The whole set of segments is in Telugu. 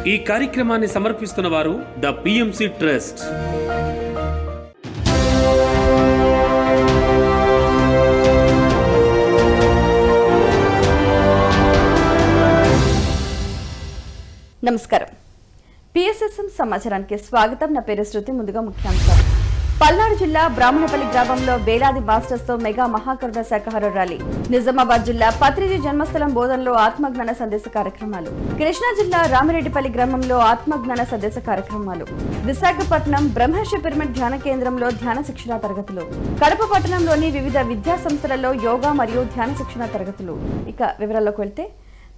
ఈ కార్యక్రమాన్ని సమర్పిస్తున్న వారు ద పిఎంసి ట్రస్ట్. నమస్కారం. పిఎస్ఎస్ఎం సమాచారానికి స్వాగతం. నా పేరు శృతి. ముందుగా ముఖ్యాంశాలు. పల్నాడు జిల్లా బ్రాహ్మణపల్లి గ్రామంలో వేలాది మాస్టర్స్ తో మెగా మహాకరుణ శాఖాహార ర్యాలీ. నిజామాబాద్ జిల్లా పత్రిజీ జన్మస్థలం బోధనలో ఆత్మజ్ఞాన సందేశ కార్యక్రమాలు. కృష్ణా జిల్లా రామిరెడ్డిపల్లి గ్రామంలో ఆత్మజ్ఞాన సందేశ కార్యక్రమాలు. విశాఖపట్నం బ్రహ్మర్షి పిరమిడ్ ధ్యాన కేంద్రంలో ధ్యాన శిక్షణ తరగతులు. కడప పట్టణంలోని వివిధ విద్యా సంస్థలలో యోగా మరియు ధ్యాన శిక్షణ తరగతులు. ఇక వివరాల్లోకి వెళ్తే,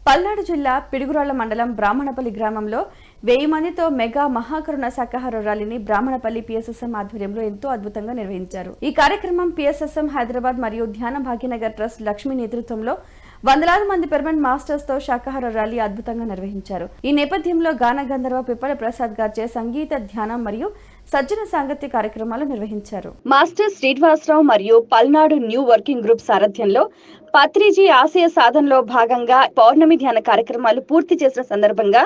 పల్నాడు జిల్లా పిడుగురాళ్ల మండలం బ్రాహ్మణపల్లి గ్రామంలో 1000 మందితో మెగా మహాకరుణ శాఖాహార ర్యాలీని బ్రాహ్మణపల్లి పిఎస్ఎస్ఎం ఆధ్వర్యంలో ఎంతో అద్భుతంగా నిర్వహించారు. ఈ కార్యక్రమం పిఎస్ఎస్ఎం హైదరాబాద్ మరియు ధ్యాన భాగ్యనగర్ ట్రస్ట్ లక్ష్మి నేతృత్వంలో వందలాది మంది పిరమిడ్ మాస్టర్స్ తో శాఖాహార ర్యాలీ అద్భుతంగా నిర్వహించారు. ఈ నేపథ్యంలో గాన గంధర్వ పిప్పల ప్రసాద్ గారిచే సంగీత ధ్యానం మరియు సజ్జన సాంగత్య కార్యక్రమాలు నిర్వహించారు. మాస్టర్ శ్రీనివాసరావు మరియు పల్నాడు న్యూ వర్కింగ్ గ్రూప్ సారథ్యంలో పత్రిజీ ఆశయ సాధనలో భాగంగా పౌర్ణమి ధ్యాన కార్యక్రమాలు పూర్తి చేసిన సందర్భంగా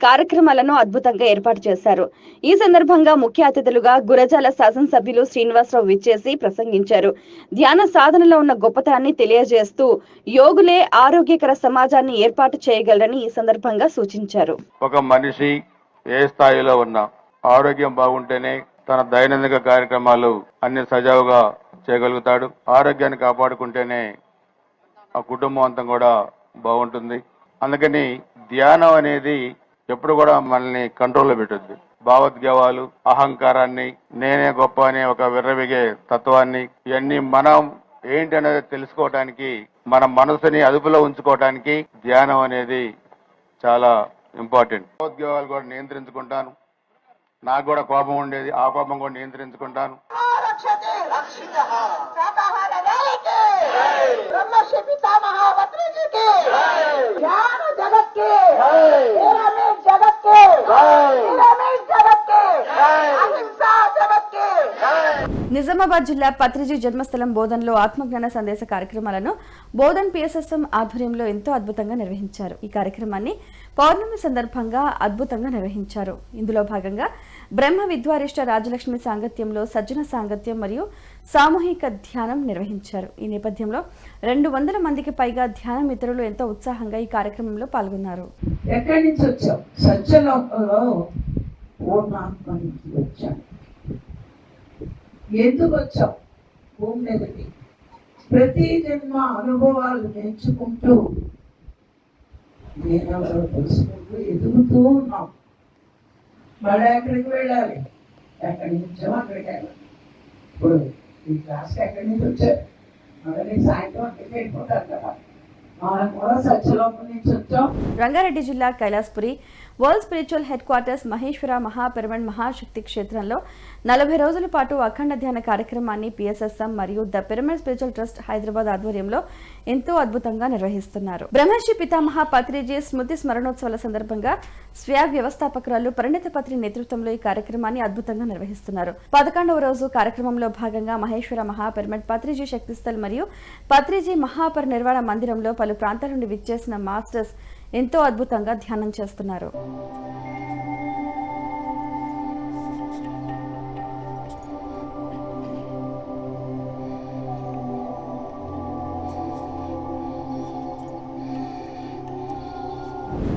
కార్యక్రమాలను అద్భుతంగా ఏర్పాటు చేశారు. ఈ సందర్భంగా ముఖ్య అతిథులుగా గురజాల శాసనసభ్యులు శ్రీనివాసరావు విచ్చేసి ప్రసంగించారు. ధ్యాన సాధనలో ఉన్న గొప్పతనాన్ని తెలియజేస్తూ యోగులే ఆరోగ్యకర సమాజాన్ని ఏర్పాటు చేయగలరని ఈ సందర్భంగా సూచించారు. ఒక మనిషి ఏ స్థాయిలో ఉన్నా ఆరోగ్యం బాగుంటేనే తన దైనందిక కార్యక్రమాలు అన్ని సజావుగా చేయగలుగుతాడు. ఆరోగ్యాన్ని కాపాడుకుంటేనే ఆ కుటుంబం అంతా కూడా బాగుంటుంది. అందుకని ధ్యానం అనేది ఎప్పుడు కూడా మనల్ని కంట్రోల్లో పెట్టుద్ది. భావోద్వేగాలు, అహంకారాన్ని, నేనే గొప్ప అనే ఒక విర్రవిగే తత్వాన్ని, ఇవన్నీ మనం ఏంటి అనేది తెలుసుకోవడానికి, మన మనసుని అదుపులో ఉంచుకోవడానికి ధ్యానం అనేది చాలా ఇంపార్టెంట్. భావోద్వేగాలు కూడా నియంత్రించుకుంటాను. నాకు కూడా కోపం ఉండేది, ఆ కోపం కూడా నియంత్రించుకుంటాను. నిజామాబాద్ జిల్లా పత్రిజీ జన్మస్థలం బోధనలో ఆత్మజ్ఞాన సందేశ కార్యక్రమాలను బోధన్ పిఎస్ఎస్ఎం ఆధ్వర్యంలో ఎంతో అద్భుతంగా నిర్వహించారు. ఈ కార్యక్రమాన్ని పౌర్ణమి సందర్భంగా అద్భుతంగా నిర్వహించారు. ఇందులో భాగంగా బ్రహ్మ విద్వారిష్ట రాజలక్ష్మి సాంగత్యంలో సజ్జన సాంగత్యం మరియు సామూహిక ధ్యానం నిర్వహించారు. ఈ నేపథ్యంలో 200 మందికి పైగా ధ్యాన మిత్రులు ఎంతో ఉత్సాహంగా ఈ కార్యక్రమంలో పాల్గొన్నారు. ఎక్కడి నుంచి వచ్చావు? సత్యలోకంలో పూర్ణాత్మ నుంచి వచ్చాను. ఎందుకు వచ్చావు? భూమి మీదకి ప్రతి జన్మ అనుభవాలు నేర్చుకుంటూ నేనెవరో తెలుసుకుంటూ ఎదుగుతూ ఉన్నాం. మళ్ళీ ఎక్కడికి వెళ్ళాలి? ఎక్కడి నుంచో అక్కడికి వెళ్ళాలి. ఇప్పుడు ఈ క్లాస్కి ఎక్కడి నుంచి వచ్చారు? మళ్ళీ సాయంత్రం అక్కడికి వెళ్ళిపోతారు కదా. మనం కూడా సత్యలోకం నుంచి వచ్చాం. రంగారెడ్డి జిల్లా Kailashpuri world spiritual headquarters Maheshwara మహాపిరమిడ్ మహాశక్తి క్షేత్రంలో 40 రోజుల పాటు అఖండ ధ్యాన కార్యక్రమాన్ని పిఎస్ఎస్ఎం మరియు the pyramid spiritual trust Hyderabad ఆధ్వర్యంలో ఎంతో అద్భుతంగా నిర్వహిస్తున్నారు. బ్రహ్మర్షి పితామహ పత్రిజీ స్మృతి స్మరణోత్సవాల సందర్భంగా స్వాగ్ వ్యవస్థాపకురాలు పరిణిత పత్రి నేతృత్వంలో ఈ కార్యక్రమాన్ని అద్భుతంగా నిర్వహిస్తున్నారు. 11వ రోజు కార్యక్రమంలో భాగంగా మహేశ్వర మహాపిరమిడ్ పత్రిజీ శక్తిస్థల్ మరియు పత్రిజీ మహాపరినిర్వాణ మందిరంలో పలు ప్రాంతాల నుండి విచ్చేసిన మాస్టర్స్ ఎంతో అద్భుతంగా ధ్యానం చేస్తున్నారు.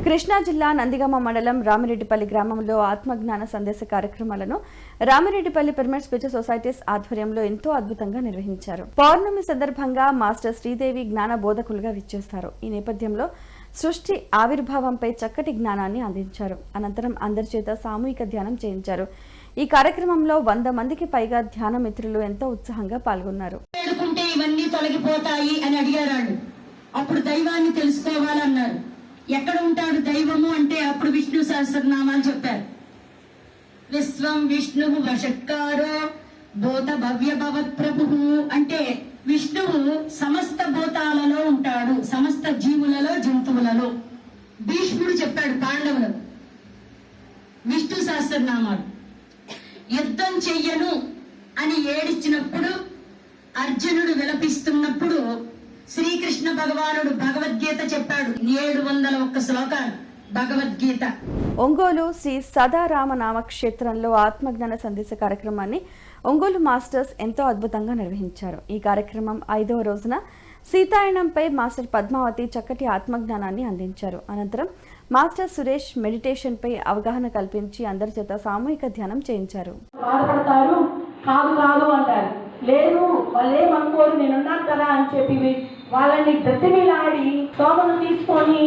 కృష్ణా జిల్లా నందిగామ మండలం రామిరెడ్డిపల్లి గ్రామంలో ఆత్మజ్ఞాన సందేశ కార్యక్రమాలను రామిరెడ్డిపల్లి పిరమిడ్ స్పిరిచువల్ సొసైటీస్ ఆధ్వర్యంలో ఎంతో అద్భుతంగా నిర్వహించారు. పౌర్ణమి సందర్భంగా మాస్టర్ శ్రీదేవి జ్ఞాన బోధకులుగా విచ్చేస్తారు. ఈ నేపథ్యంలో సృష్టి ఆవిర్భావంపై చక్కటి జ్ఞానాన్ని అందించారు. అనంతరం అందరి చేత సామూహిక ధ్యానం చేయించారు. ఈ కార్యక్రమంలో 100 మందికి పైగా ధ్యాన మిత్రులు ఎంతో ఉత్సాహంగా పాల్గొన్నారు. ఇవన్నీ తొలగిపోతాయి అని అడిగారు. అప్పుడు దైవాన్ని తెలుసుకోవాలన్నారు. ఎక్కడ ఉంటాడు దైవము అంటే అప్పుడు విష్ణు సహస్రనామాలు చెప్పారు. విశ్వం విష్ణు వషట్కారో భూత భవ్య భవత్ ప్రభు అంటే విష్ణువు సమస్త భూతాలలో ఉంటాడు, సమస్త జీవులలో జంతువులలో. భీష్ముడు చెప్పాడు పాండవులకు విష్ణు సహస్రనామాలు. యుద్ధం చెయ్యను అని ఏడిచ్చినప్పుడు, అర్జునుడు విలపిస్తున్నప్పుడు శ్రీకృష్ణ భగవానుడు భగవద్గీత చెప్పాడు. 701 శ్లోకాలు భగవద్గీత. ఒంగోలు శ్రీ సదారామనామ క్షేత్రంలో ఆత్మజ్ఞాన సందేశ కార్యక్రమాన్ని ఒంగోలు మాస్టర్స్ ఎంతో అద్భుతంగా నిర్వహించారు. ఈ కార్యక్రమం 5వ రోజున సీతాయనంపై మాస్టర్ పద్మావతి చక్కటి ఆత్మజ్ఞానాన్ని అందించారు. అనంతరం మాస్టర్ సురేష్ మెడిటేషన్ పై అవగాహన కల్పించి అందరి చేత సామూహిక ధ్యానం చేయించారు. బాధపడతారు, కాదు కాదు అంటారు, లేదు వాళ్ళేమనుకోరు నేనున్నాను కదా అని చెప్పి వాళ్ళని బ్రతిమిలాడి సోమను తీసుకొని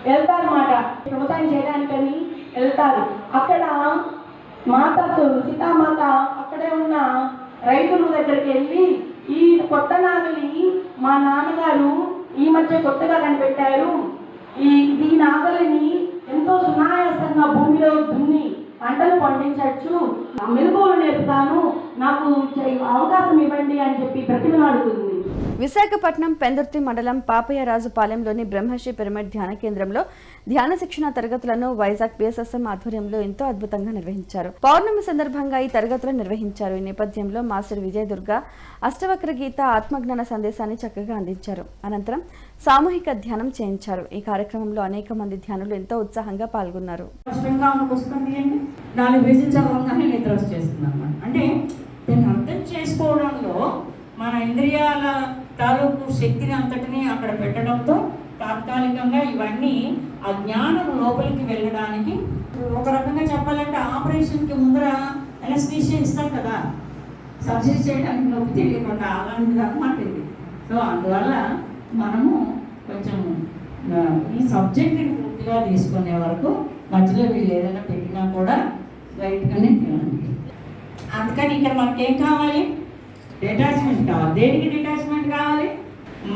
వెళ్తారన్నమాట. వ్యవసాయం చేయడానికని వెళ్తారు. అక్కడ మాత సీతామాత అక్కడే ఉన్న రైతుల దగ్గరికి వెళ్ళి, ఈ కొత్త నాగలి మా నాన్నగారు ఈ మధ్య కొత్తగా కనిపెట్టారు, ఈ నాగలిని ఎంతో సునాయాసంగా భూమిలో దున్ని పంటలు పండించవచ్చు, మెలకువలు నేర్పుతాను, నాకు అవకాశం ఇవ్వండి అని చెప్పి బ్రతిమలాడుతుంది. విశాఖపట్నం పెందుర్తి మండలం పాపయ్యరాజుపాలెంలోని బ్రహ్మశ్రీ పిరమిడ్ ధ్యాన కేంద్రంలో ధ్యాన శిక్షణ తరగతులను వైజాగ్ పిఎస్ఎస్ఎం ఆధ్వర్యంలో ఎంతో అద్భుతంగా నిర్వహించారు. పౌర్ణమి సందర్భంగా ఈ తరగతులను నిర్వహించారు. ఈ నేపథ్యంలో మాస్టర్ విజయ దుర్గా అష్టవక్ర గీత ఆత్మజ్ఞాన సందేశాన్ని చక్కగా అందించారు. అనంతరం సామూహిక ధ్యానం చేయించారు. ఈ కార్యక్రమంలో అనేక మంది ధ్యానులు ఎంతో ఉత్సాహంగా పాల్గొన్నారు. అంటే దాన్ని అర్థం చేసుకోవడంలో మన ఇంద్రియాల తాలూకు శక్తిని అంతటినీ అక్కడ పెట్టడంతో తాత్కాలికంగా ఇవన్నీ ఆ జ్ఞానం లోపలికి వెళ్ళడానికి, ఒక రకంగా చెప్పాలంటే ఆపరేషన్కి ముందర అనస్థీషియా ఇస్తారు కదా, సర్జరీ చేయడానికి నొప్పి తెలియకుండా అలాంటిది అన్నమాట ఇది. సో అందువల్ల మనము కొంచెం ఈ సబ్జెక్ట్ని పూర్తిగా తీసుకునే వరకు మధ్యలో వీళ్ళు ఏదైనా పెట్టినా కూడా రైట్గానే తినండి. అందుకని ఇక్కడ మనకేం కావాలి? డిటాచ్మెంట్ కావాలి. దేనికి డిటాచ్మెంట్ కావాలి?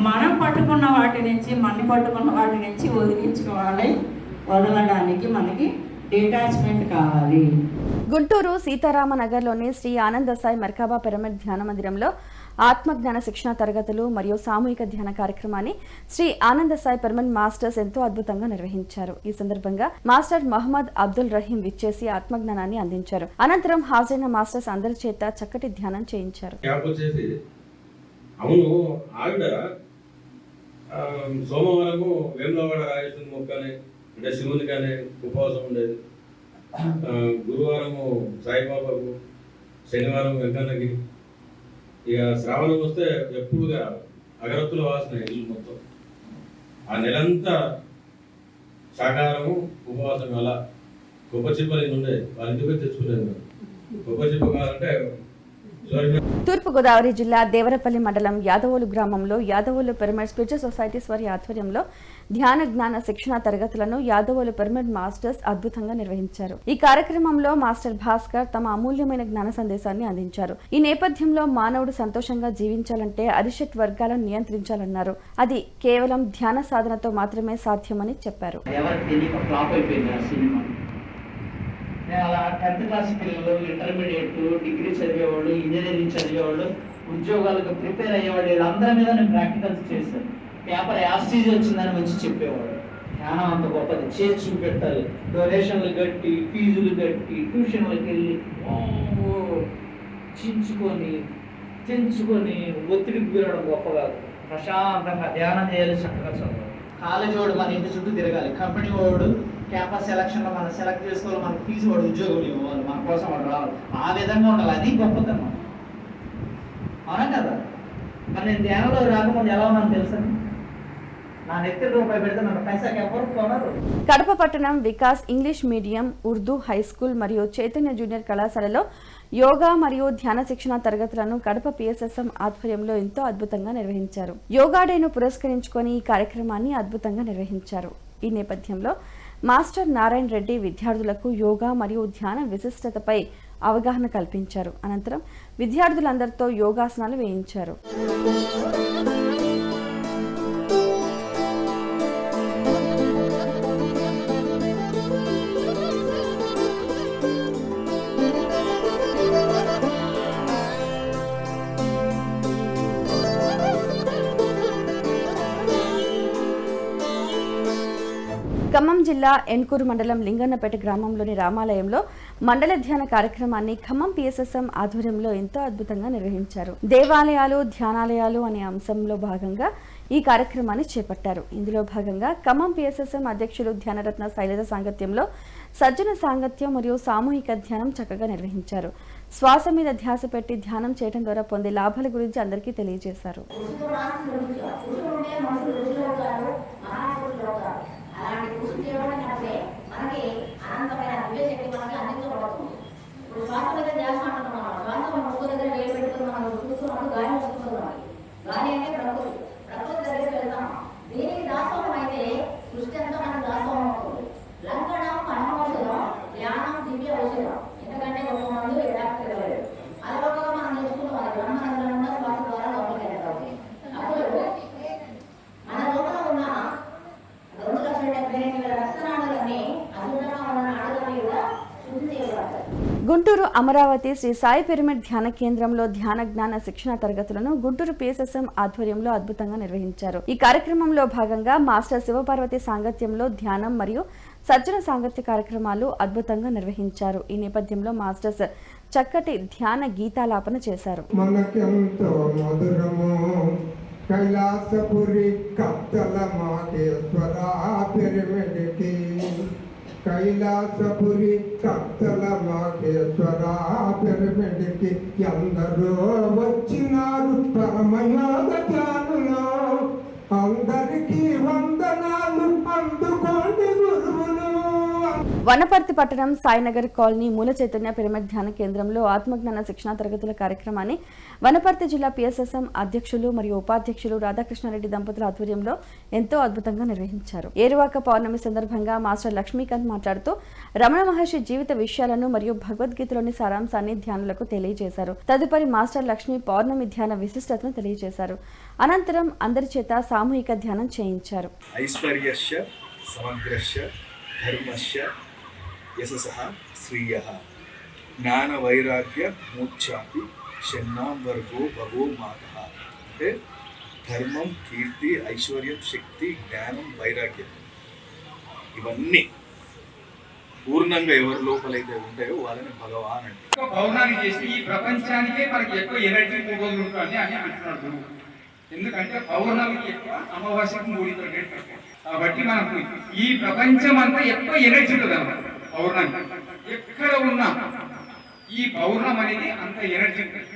మనం పట్టుకున్న వాటి నుంచి, పట్టుకున్న వాటి నుంచి వదలడానికి మనకి డిటాచ్మెంట్ కావాలి. గుంటూరు సీతారామనగర్లోని శ్రీ ఆనంద సాయి మర్కాబా పిరమిడ్ ధ్యాన మందిరంలో ఆత్మజ్ఞాన శిక్షణ తరగతులు మరియు సామూహిక ధ్యాన కార్యక్రమాన్ని శ్రీ ఆనంద సాయి పిరమిడ్ మాస్టర్స్ ఎంతో అద్భుతంగా నిర్వహించారు. ఈ సందర్భంగా మాస్టర్ మహమ్మద్ అబ్దుల్ రహీం విచ్చేసి ఆత్మజ్ఞానాన్ని అందించారు. అనంతరం హాజరైన మాస్టర్స్ అందరి చేత చక్కటి ధ్యానం చేయించారు. సోమవారము వేములవాడ రాజేశ్వరి మొక్కని అంటే శివుని కానీ ఉపవాసం ఉండేది, గురువారము సాయిబాబాకు, శనివారం వెంకన్నకి, ఇక శ్రావణం వస్తే ఎప్పుడుగా అగరత్తుల వాసన ఇల్లు మొత్తం. ఆ నెలంతా శాకాహారము ఉపవాసం. అలా కొబ్బరి చిప్పలు ఉండేది, వాళ్ళ ఇంటికి తెచ్చుకునేది. కొబ్బరి చిప్ప కావాలంటే తూర్పుగోదావరి జిల్లా దేవరపల్లి మండలం యాదవోలు గ్రామంలో యాదవోలు పిరమిడ్ స్పిరిచువల్ సొసైటీస్ వారి ఆధ్వర్యంలో ధ్యాన జ్ఞాన శిక్షణ తరగతులను యాదవోలు పిరమిడ్ మాస్టర్స్ అద్భుతంగా నిర్వహించారు. ఈ కార్యక్రమంలో మాస్టర్ భాస్కర్ తమ అమూల్యమైన జ్ఞాన సందేశాన్ని అందించారు. ఈ నేపథ్యంలో మానవుడు సంతోషంగా జీవించాలంటే అరిషట్ వర్గాలను నియంత్రించాలన్నారు. అది కేవలం ధ్యాన సాధనతో మాత్రమే సాధ్యమని చెప్పారు. అలా 10th క్లాస్ పిల్లలు, ఇంటర్మీడియట్, డిగ్రీ చదివేవాళ్ళు, ఇంజనీరింగ్ చదివేవాళ్ళు, ఉద్యోగాలకు ప్రిపేర్ అయ్యేవాళ్ళు, వీళ్ళందరి మీద నేను ప్రాక్టికల్స్ చేశాను. పేపర్ యాస్టీజ్ వచ్చిందని వచ్చి చెప్పేవాడు. జ్ఞానం అంత గొప్పది, చేసి చూపెట్టాలి. డొనేషన్లు కట్టి, ఫీజులు కట్టి, ట్యూషన్లకు వెళ్ళి చించుకొని తెంచుకొని ఒత్తిడికి గురవడం గొప్ప కాదు. ప్రశాంతంగా ధ్యానం చేయాలి, చక్కగా చదవాలి. కాలేజీ వాడు మన ఇంటి చుట్టూ తిరగాలి, కంపెనీ వాడు క్యాంపస్ సెలక్షన్లో మనం సెలెక్ట్ చేసుకోవాలి, మనకు ఫీజు వాడు ఉద్యోగం ఇవ్వాలి, మన కోసం వాడు రావాలి. ఆ విధంగా ఉండాలి. అది గొప్పతనం, అవునా కదా? మరి నేను ధ్యానంలో రాకముందు ఎలా ఉన్నాను తెలుసా? నా నెత్తి రూపాయి పెడితే నన్ను పైసాకి ఎవరు కొనరు. కడప పట్టణం Vikas English medium, Urdu high school మరియు చైతన్య జూనియర్ కళాశాలలో యోగా మరియు ధ్యాన శిక్షణ తరగతులను కడప పిఎస్ఎస్ఎం ఆధ్వర్యంలో ఎంతో అద్భుతంగా నిర్వహించారు. యోగా డేను పురస్కరించుకొని ఈ కార్యక్రమాన్ని అద్భుతంగా నిర్వహించారు. ఈ నేపథ్యంలో మాస్టర్ నారాయణ రెడ్డి విద్యార్థులకు యోగా మరియు ధ్యాన విశిష్టతపై అవగాహన కల్పించారు. అనంతరం విద్యార్థులందరితో యోగాసనాలు వేయించారు. ఖమ్మం జిల్లా ఎన్కూరు మండలం లింగన్నపేట గ్రామంలోని రామాలయంలో మండల ధ్యాన కార్యక్రమాన్ని ఖమ్మం పిఎస్ఎస్ఎం ఆధ్వర్యంలో ఎంతో అద్భుతంగా నిర్వహించారు. దేవాలయాలు, ధ్యానాలయాలు అనే అంశంలో భాగంగా ఈ కార్యక్రమాన్ని చేపట్టారు. ఇందులో భాగంగా ఖమ్మం PSSM అధ్యక్షులు ధ్యానరత్న శైలజ సాంగత్యంలో సజ్జన సాంగత్యం మరియు సామూహిక ధ్యానం చక్కగా నిర్వహించారు. శ్వాస మీద ధ్యాస పెట్టి ధ్యానం చేయడం ద్వారా పొందే లాభాల గురించి అందరికీ తెలియజేశారు. గుంటూరు అమరావతి శ్రీ సాయి పిరమిడ్ ధ్యాన కేంద్రంలో ధ్యాన జ్ఞాన శిక్షణ తరగతులను గుంటూరు PSSM ఆధ్వర్యంలో అద్భుతంగా నిర్వహించారు. ఈ కార్యక్రమంలో భాగంగా మాస్టర్ శివపార్వతి సాంగత్యంలో ధ్యానం మరియు సజ్జన సాంగత్య కార్యక్రమాలు అద్భుతంగా నిర్వహించారు. ఈ నేపథ్యంలో మాస్టర్స్ చక్కటి ధ్యాన గీతాలాపన చేశారు. మనకెంతో మధురము కైలాసపురి కత్తల మాగేశ్వర పిరమిడ్కి, కైలాసపురి కత్తల మాగేశ్వర పిరమిడ్కి ఎందరో వచ్చినారు పరమయోగ ధ్యానులు. అందరికీ వందనాలు, అందుకోండి గురువులు. వనపర్తి పట్టణం సాయినగర్ కాలనీ మూల చైతన్య పిరమిడ్ ధ్యాన కేంద్రంలో ఆత్మజ్ఞాన శిక్షణ తరగతుల కార్యక్రమాన్ని వనపర్తి జిల్లా PSSM అధ్యక్షులు మరియు ఉపాధ్యక్షులు రాధాకృష్ణారెడ్డి దంపతుల ఆధ్వర్యంలో ఎంతో అద్భుతంగా నిర్వహించారు. ఏరువాక పౌర్ణమి సందర్భంగా మాస్టర్ లక్ష్మీకాంత్ మాట్లాడుతూ రమణ మహర్షి జీవిత విషయాలను మరియు భగవద్గీతలోని సారాంశాన్ని ధ్యానులకు తెలియజేశారు. తదుపరి మాస్టర్ లక్ష్మీ పౌర్ణమి ధ్యాన విశిష్టతను తెలియజేశారు. అనంతరం అందరి చేత సామూహిక ధ్యానం చేయించారు. ఐశ్వర్యస్య సమగ్రస్య ధర్మస్య యశసః శ్రీయః జ్ఞాన వైరాగ్య మోక్షాపి షణ్ణాం వర్గో భగో మాతః. అంటే ధర్మం, కీర్తి, ఐశ్వర్యం, శక్తి, జ్ఞానం, వైరాగ్యం ఇవన్నీ పూర్ణంగా ఎవరి లోపలైతే ఉంటాయో వాళ్ళని భగవాన్ అంటే. పౌర్ణమి చేసి ఈ ప్రపంచానికే మనకి ఎక్కువ ఎనర్జీ 3 రోజులు ఉంటుంది అని అంటున్నాడు గురువు. ఎందుకంటే పౌర్ణమికి ఎక్కువ, అమావాస్యకు 3 రోజులు. కాబట్టి మనకు ఈ ప్రపంచం అంతా ఎక్కువ ఎనర్జీ ఉంటుంది అన్నమాట. పౌర్ణమి ఎక్కడ ఉన్నా ఈ పౌర్ణం అనేది అంత ఎనర్జీ ఉంటుంది.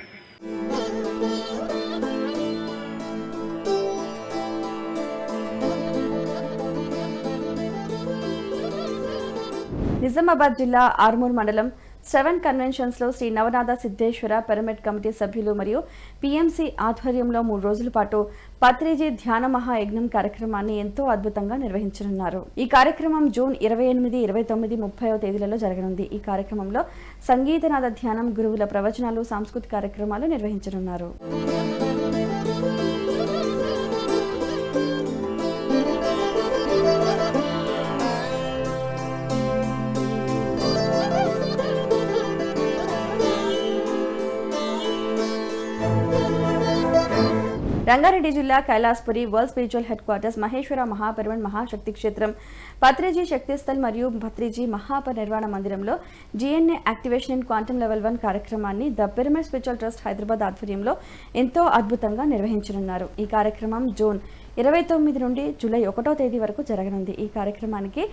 నిజామాబాద్ జిల్లా ఆర్మూర్ మండలం 7 కన్వెన్షన్స్ లో శ్రీ నవనాథ సిద్ధేశ్వర పిరమిడ్ కమిటీ సభ్యులు మరియు PMC ఆధ్వర్యంలో 3 రోజుల పాటు పత్రిజీ ధ్యాన మహాయజ్ఞం కార్యక్రమాన్ని ఎంతో అద్భుతంగా నిర్వహించనున్నారు. ఈ కార్యక్రమం జూన్ 28, 29, 30వ తేదీలలో జరగనుంది. ఈ కార్యక్రమంలో సంగీతనాద ధ్యానం, గురువుల ప్రవచనాలు, సాంస్కృతిక కార్యక్రమాలు నిర్వహించనున్నారు. రంగారెడ్డి జిల్లా Kailashpuri world spiritual headquarters Maheshwara మహాపిరమిడ్ మహాశక్తి క్షేత్రం పత్రిజీ శక్తిస్థల్ మరియు పత్రిజీ మహాపరినిర్వాణ మందిరంలో GNA activation in quantum level 1 కార్యక్రమాన్ని the pyramid spiritual trust Hyderabad ఆధ్వర్యంలో ఎంతో అద్భుతంగా నిర్వహించనున్నారు. ఈ కార్యక్రమం జూన్ 29 నుండి జూలై 1వ తేదీ వరకు జరగనుంది. ఈ కార్యక్రమానికి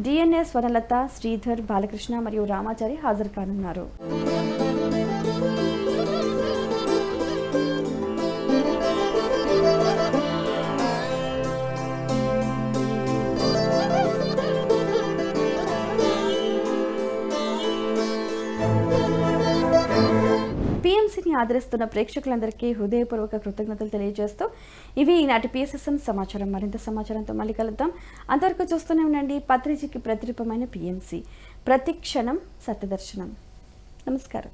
DNA స్వర్ణలత, శ్రీధర్, బాలకృష్ణ మరియు రామాచారి హాజరు కానున్నారు. PMCని ఆదరిస్తున్న ప్రేక్షకులందరికీ హృదయపూర్వక కృతజ్ఞతలు తెలియజేస్తూ ఇవి ఈనాటి PSSM సమాచారం. మరింత సమాచారంతో మళ్ళీ కలుద్దాం. అంతవరకు చూస్తూనే ఉండండి పత్రిజీకి ప్రతిరూపమైన PMC. ప్రతి క్షణం సత్యదర్శనం. నమస్కారం.